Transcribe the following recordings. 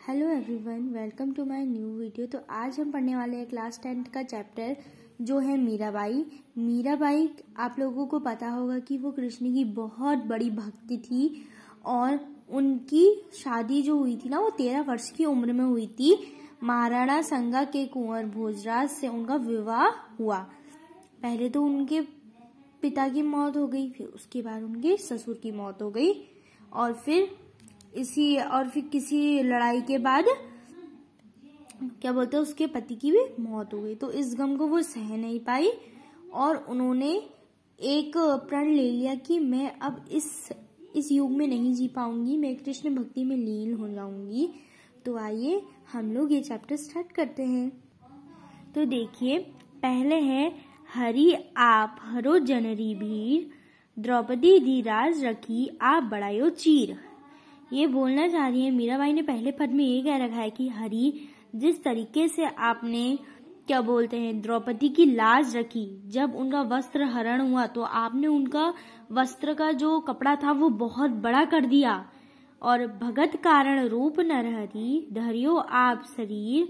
Hello everyone, welcome to my new video. तो आज हम पढ़ने वाले हैं क्लास 10 का चैप्टर जो है मीराबाई। मीराबाई आप लोगों को पता होगा कि वो कृष्ण की बहुत बड़ी भक्त थी और उनकी शादी जो हुई थी ना वो 13 वर्ष की उम्र में हुई थी। महाराणा संगा के कुंवर भोजराज से उनका विवाह हुआ। पहले तो उनके पिता की मौत हो गई, फिर उसके बाद उनके ससुर की मौत हो गई और फिर किसी लड़ाई के बाद क्या बोलते हैं उसके पति की भी मौत हो गई। तो इस गम को वो सह नहीं पाई और उन्होंने एक प्रण ले लिया कि मैं अब इस युग में नहीं जी पाऊंगी, मैं कृष्ण भक्ति में लीन हो जाऊंगी। तो आइए हम लोग ये चैप्टर स्टार्ट करते हैं। तो देखिए, पहले है हरि आप हरो जनरी भीर, द्रौपदी दी राज रखी आप बढ़ायो चीर। ये बोलना चाह रही है मीराबाई ने पहले पद में ये कह रखा है कि हरि, जिस तरीके से आपने क्या बोलते हैं द्रौपदी की लाज रखी, जब उनका वस्त्र हरण हुआ तो आपने उनका वस्त्र का जो कपड़ा था वो बहुत बड़ा कर दिया। और भगत कारण रूप नरहरि, धरियो आप शरीर,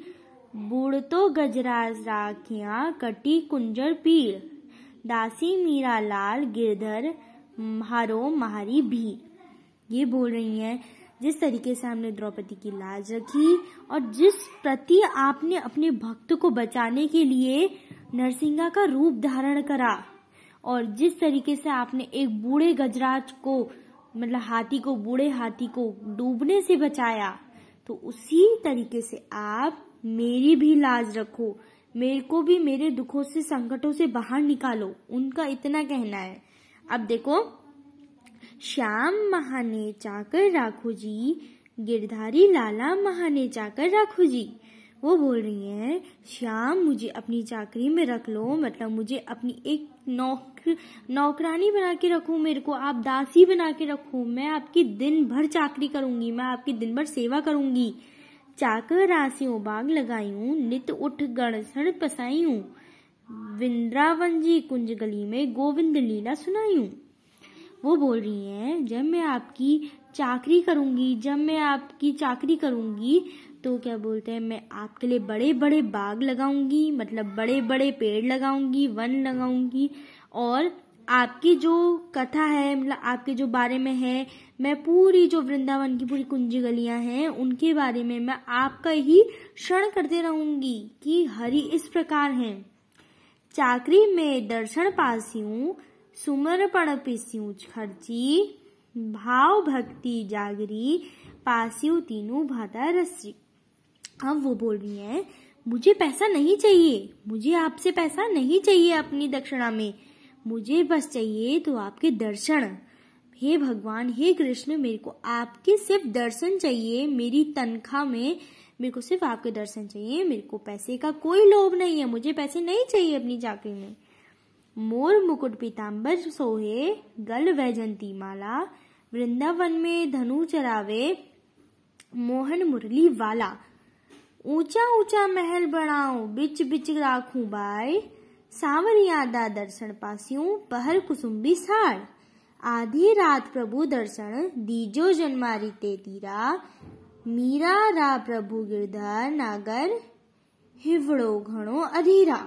बूढ़तो गजराज राखिया कटी कुंजर पीर, दासी मीरा लाल गिरधर हारो महारी भीर। ये बोल रही हैं जिस तरीके से हमने द्रौपदी की लाज रखी और जिस प्रति आपने अपने भक्त को बचाने के लिए नरसिंगा का रूप धारण करा और जिस तरीके से आपने एक बूढ़े गजराज को मतलब बूढ़े हाथी को डूबने से बचाया, तो उसी तरीके से आप मेरी भी लाज रखो, मेरे को भी मेरे दुखों से संकटों से बाहर निकालो। उनका इतना कहना है। अब देखो, श्याम महाने चाकर राखो जी, गिरधारी लाला महाने चाकर राखो जी। वो बोल रही हैं श्याम मुझे अपनी चाकरी में रख लो, मतलब मुझे अपनी एक नौकरानी बना के रखो, मेरे को आप दासी बना के रखो, मैं आपकी दिन भर चाकरी करूंगी, मैं आपकी दिन भर सेवा करूंगी। चाकर रासियों बाग लगायूं, नित उठ गणसण पसायूं, वृंदावन जी कुंज गली में गोविंद लीला सुनायूं। वो बोल रही हैं जब मैं आपकी चाकरी करूंगी तो क्या बोलते हैं मैं आपके लिए बड़े बड़े बाग लगाऊंगी, मतलब बड़े बड़े पेड़ लगाऊंगी, वन लगाऊंगी और आपकी जो कथा है मतलब आपके जो बारे में है, मैं पूरी जो वृंदावन की पूरी कुंज गलियां हैं उनके बारे में मैं आपका ही शरण करते रहूंगी कि हरि इस प्रकार हैं। चाकरी में दर्शन पासियूं, सुमरपण पिस्यूं खर्ची, भाव भक्ति जागरी, पासियू तीनों भाता रसी। अब वो बोल रही हैं मुझे पैसा नहीं चाहिए, मुझे आपसे पैसा नहीं चाहिए अपनी दक्षिणा में, मुझे बस चाहिए तो आपके दर्शन। हे भगवान, हे कृष्ण, मेरे को आपके सिर्फ दर्शन चाहिए, मेरी तनख्वाह में मेरे को सिर्फ आपके दर्शन चाहिए, मेरे को पैसे का कोई लोभ नहीं है, मुझे पैसे नहीं चाहिए अपनी चाकरी में। मोर मुकुट पीताम्बर सोहे, गल वैजंती माला, वृंदावन में धनु चरावे, मोहन मुरली वाला। ऊंचा ऊंचा महल बनाओ, बिच बिच राखूं बाय, सांवरिया दा दर्शन पासियूं, पहर कुसुम्बी साड़। आधी रात प्रभु दर्शन, दीजो जन्मारी ते तीरा, मीरा रा प्रभु गिरधर नागर, हिवड़ो घणो अधीरा।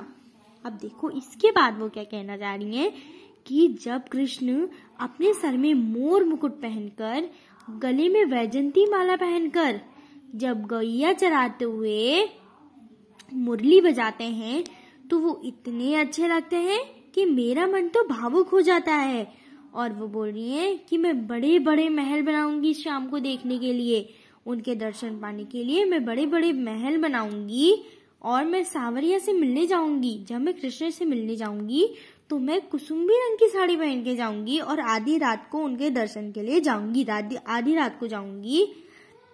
अब देखो इसके बाद वो क्या कहना चाह रही हैं कि जब कृष्ण अपने सर में मोर मुकुट पहनकर, गले में वैजंती माला पहनकर जब गैया चराते हुए मुरली बजाते हैं तो वो इतने अच्छे लगते हैं कि मेरा मन तो भावुक हो जाता है। और वो बोल रही हैं कि मैं बड़े बड़े महल बनाऊंगी शाम को देखने के लिए, उनके दर्शन पाने के लिए मैं बड़े बड़े महल बनाऊंगी और मैं सांवरिया से मिलने जाऊंगी। जब मैं कृष्ण से मिलने जाऊंगी तो मैं कुसुम्बी रंग की साड़ी पहन के जाऊंगी और आधी रात को उनके दर्शन के लिए जाऊंगी, आधी रात को जाऊंगी।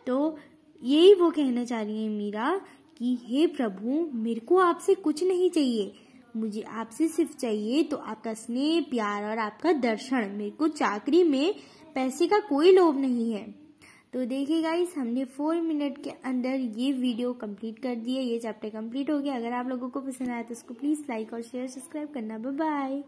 तो यही वो कहना चाह रही है मीरा कि हे प्रभु, मेरे को आपसे कुछ नहीं चाहिए, मुझे आपसे सिर्फ चाहिए तो आपका स्नेह प्यार और आपका दर्शन, मेरे को चाकरी में पैसे का कोई लोभ नहीं है। तो देखिए गाइस, हमने 4 मिनट के अंदर ये वीडियो कंप्लीट कर दिया, ये चैप्टर कंप्लीट हो गया। अगर आप लोगों को पसंद आया तो उसको प्लीज लाइक और शेयर सब्सक्राइब करना। Bye bye.